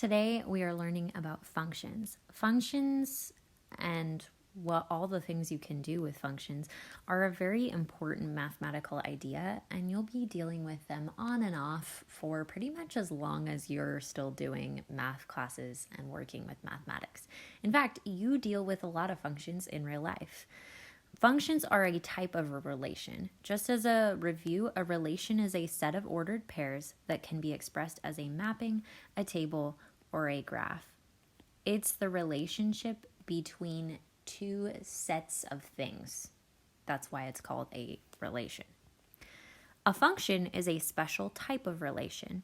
Today we are learning about functions. Functions and what all the things you can do with functions are a very important mathematical idea, and you'll be dealing with them on and off for pretty much as long as you're still doing math classes and working with mathematics. In fact, you deal with a lot of functions in real life. Functions are a type of a relation. Just as a review, a relation is a set of ordered pairs that can be expressed as a mapping, a table, or a graph. It's the relationship between two sets of things. That's why it's called a relation. A function is a special type of relation.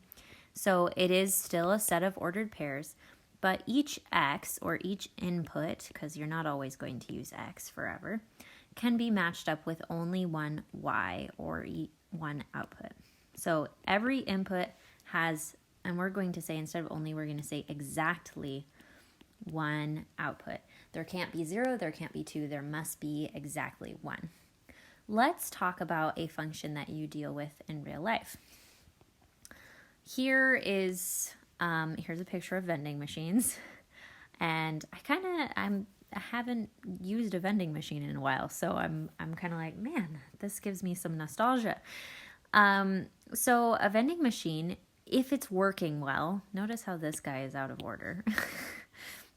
So it is still a set of ordered pairs, but each x, or each input, because you're not always going to use x forever, can be matched up with only one y, or one output. So every input has, and we're going to say, instead of only, we're going to say exactly one output. There can't be 0, there can't be 2, there must be exactly 1. Let's talk about a function that you deal with in real life. Here's a picture of vending machines, and I haven't used a vending machine in a while, so I'm kind of like, man, this gives me some nostalgia. So a vending machine, if it's working well, notice how this guy is out of order.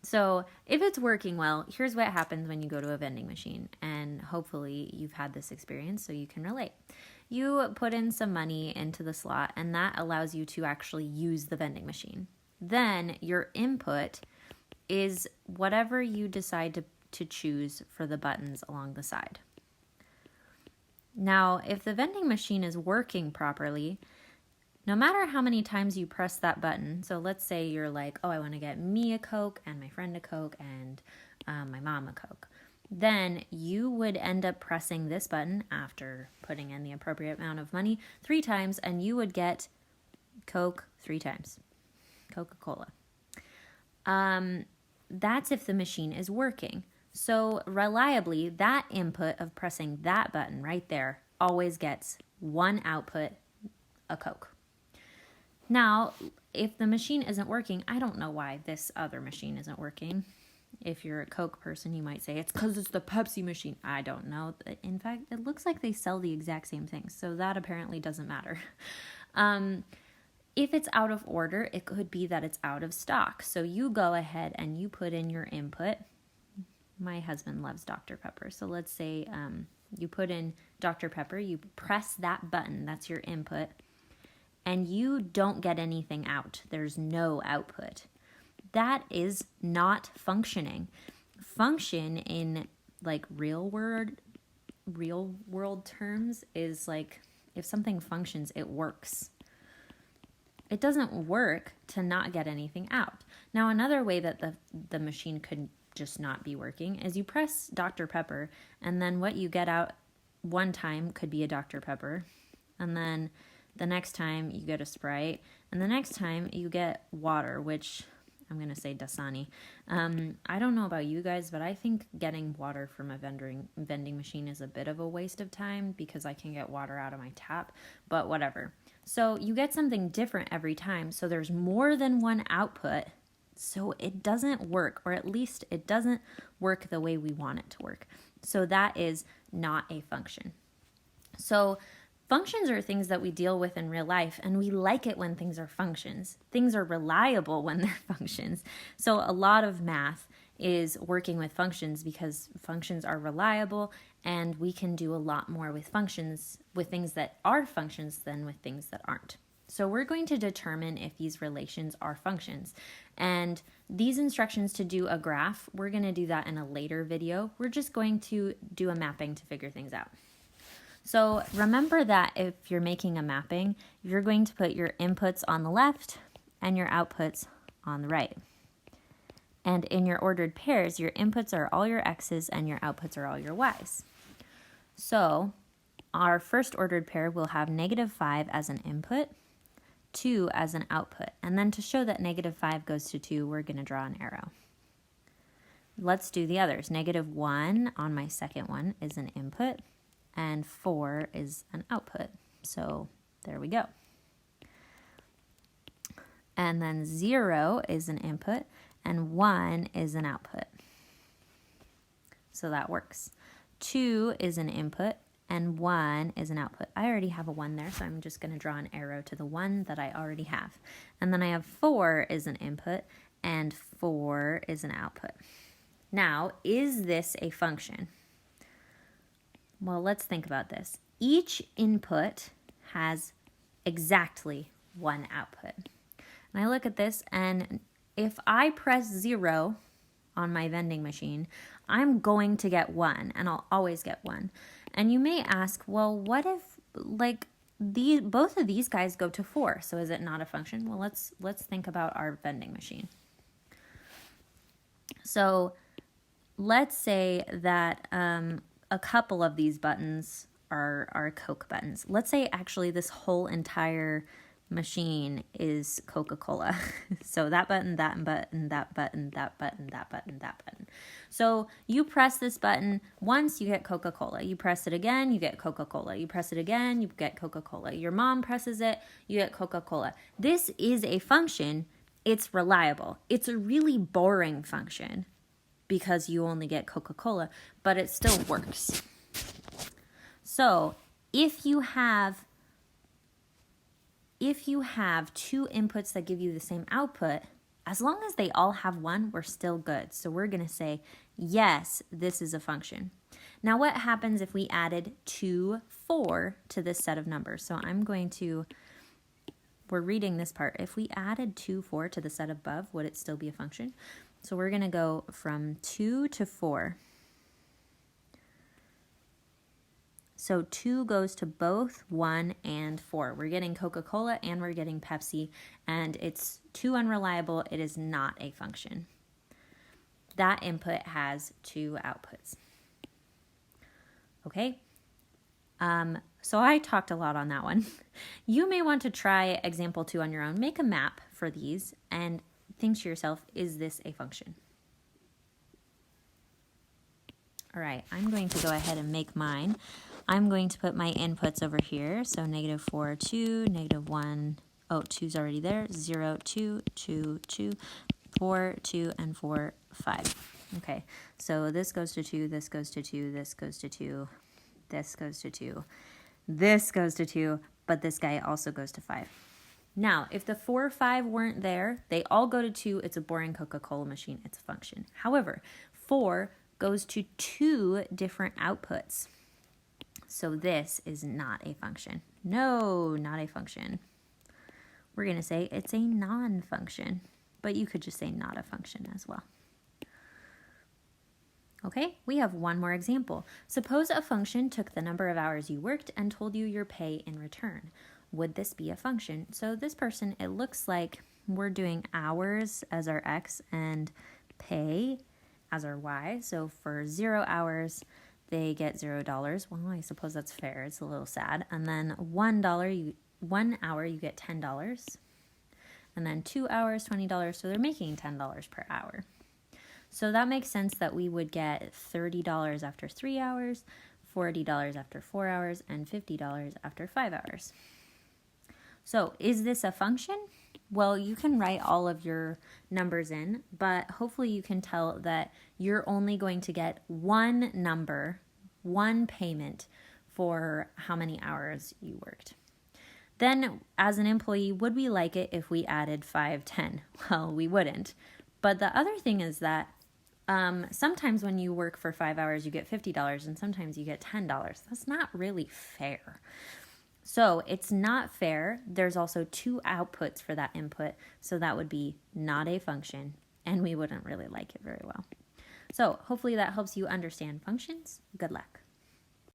So if it's working well, here's what happens when you go to a vending machine, and hopefully you've had this experience so you can relate. You put in some money into the slot, and that allows you to actually use the vending machine. Then your input is whatever you decide to choose for the buttons along the side. Now, if the vending machine is working properly, no matter how many times you press that button, so let's say you're like, oh, I want to get me a Coke and my friend a Coke and my mom a Coke. Then you would end up pressing this button after putting in the appropriate amount of money 3 times, and you would get Coke 3 times, Coca-Cola. That's if the machine is working. So reliably, that input of pressing that button right there always gets one output, a Coke. Now, if the machine isn't working, I don't know why this other machine isn't working. If you're a Coke person, you might say, it's because it's the Pepsi machine. I don't know. In fact, it looks like they sell the exact same thing, so that apparently doesn't matter. If it's out of order, it could be that it's out of stock. So you go ahead and you put in your input. My husband loves Dr. Pepper. So let's say you put in Dr. Pepper, you press that button, that's your input, and you don't get anything out. There's no output. That is not functioning. Function in like real world terms is like if something functions, it works. It doesn't work to not get anything out. Now, another way that the machine could just not be working is you press Dr. Pepper, and then what you get out one time could be a Dr. Pepper, and then the next time you get a Sprite, and the next time you get water, which I'm going to say Dasani. I don't know about you guys, but I think getting water from a vending machine is a bit of a waste of time because I can get water out of my tap, but whatever. So you get something different every time, so there's more than one output, so it doesn't work, or at least it doesn't work the way we want it to work. So that is not a function. So functions are things that we deal with in real life, and we like it when things are functions. Things are reliable when they're functions. So a lot of math is working with functions because functions are reliable, and we can do a lot more with functions, with things that are functions than with things that aren't. So we're going to determine if these relations are functions. And these instructions to do a graph, we're going to do that in a later video. We're just going to do a mapping to figure things out. So remember that if you're making a mapping, you're going to put your inputs on the left and your outputs on the right. And in your ordered pairs, your inputs are all your x's and your outputs are all your y's. So our first ordered pair will have -5 as an input, 2 as an output. And then to show that -5 goes to 2, we're going to draw an arrow. Let's do the others. -1 on my second one is an input, and 4 is an output. So there we go. and then 0 is an input, and 1 is an output. So that works. 2 is an input, and 1 is an output. I already have a 1 there, so I'm just going to draw an arrow to the 1 that I already have. And then I have 4 is an input, and 4 is an output. Now, is this a function? Well, let's think about this. Each input has exactly one output. And I look at this, and if I press 0 on my vending machine, I'm going to get 1, and I'll always get 1. And you may ask, well, what if both of these guys go to 4? So is it not a function? Well, let's think about our vending machine. So let's say that a couple of these buttons are Coke buttons. Let's say actually this whole entire machine is Coca-Cola. So that button, that button, that button, that button, that button, that button. So you press this button once, you get Coca-Cola. You press it again, you get Coca-Cola. You press it again, you get Coca-Cola. Your mom presses it, you get Coca-Cola. This is a function. It's reliable. It's a really boring function because you only get Coca-Cola, but it still works. So if you have two inputs that give you the same output, as long as they all have 1, we're still good. So we're going to say, yes, this is a function. Now what happens if we added 2, 4 to this set of numbers? So we're reading this part. If we added 2, 4 to the set above, would it still be a function? So we're going to go from 2 to 4. So 2 goes to both 1 and 4. We're getting Coca-Cola and we're getting Pepsi, and it's too unreliable. It is not a function. That input has 2 outputs. Okay? So I talked a lot on that one. You may want to try example 2 on your own. Make a map for these and think to yourself, is this a function? All right, I'm going to go ahead and make mine. I'm going to put my inputs over here. So -4, 2, -1, oh, 2's already there, 0, 2, 2, 2, 4, 2, and 4, 5. Okay, so this goes to 2, this goes to 2, this goes to 2, this goes to 2, this goes to 2, but this guy also goes to 5. Now, if the 4, 5 weren't there, they all go to 2. It's a boring Coca-Cola machine. It's a function. However, 4 goes to 2 different outputs. So this is not a function. No, not a function. We're going to say it's a non-function, but you could just say not a function as well. Okay, we have one more example. Suppose a function took the number of hours you worked and told you your pay in return. Would this be a function? So this person, it looks like we're doing hours as our X and pay as our Y. So for 0 hours, they get $0. Well, I suppose that's fair. It's a little sad. And then $1, 1 hour, you get $10. And then 2 hours, $20. So they're making $10 per hour. So that makes sense that we would get $30 after 3 hours, $40 after 4 hours, and $50 after 5 hours. So is this a function? Well, you can write all of your numbers in, but hopefully you can tell that you're only going to get one number, one payment for how many hours you worked. Then as an employee, would we like it if we added 5, 10? Well, we wouldn't. But the other thing is that sometimes when you work for 5 hours, you get $50 and sometimes you get $10. That's not really fair. So it's not fair. There's also 2 outputs for that input. So that would be not a function, and we wouldn't really like it very well. So hopefully that helps you understand functions. Good luck.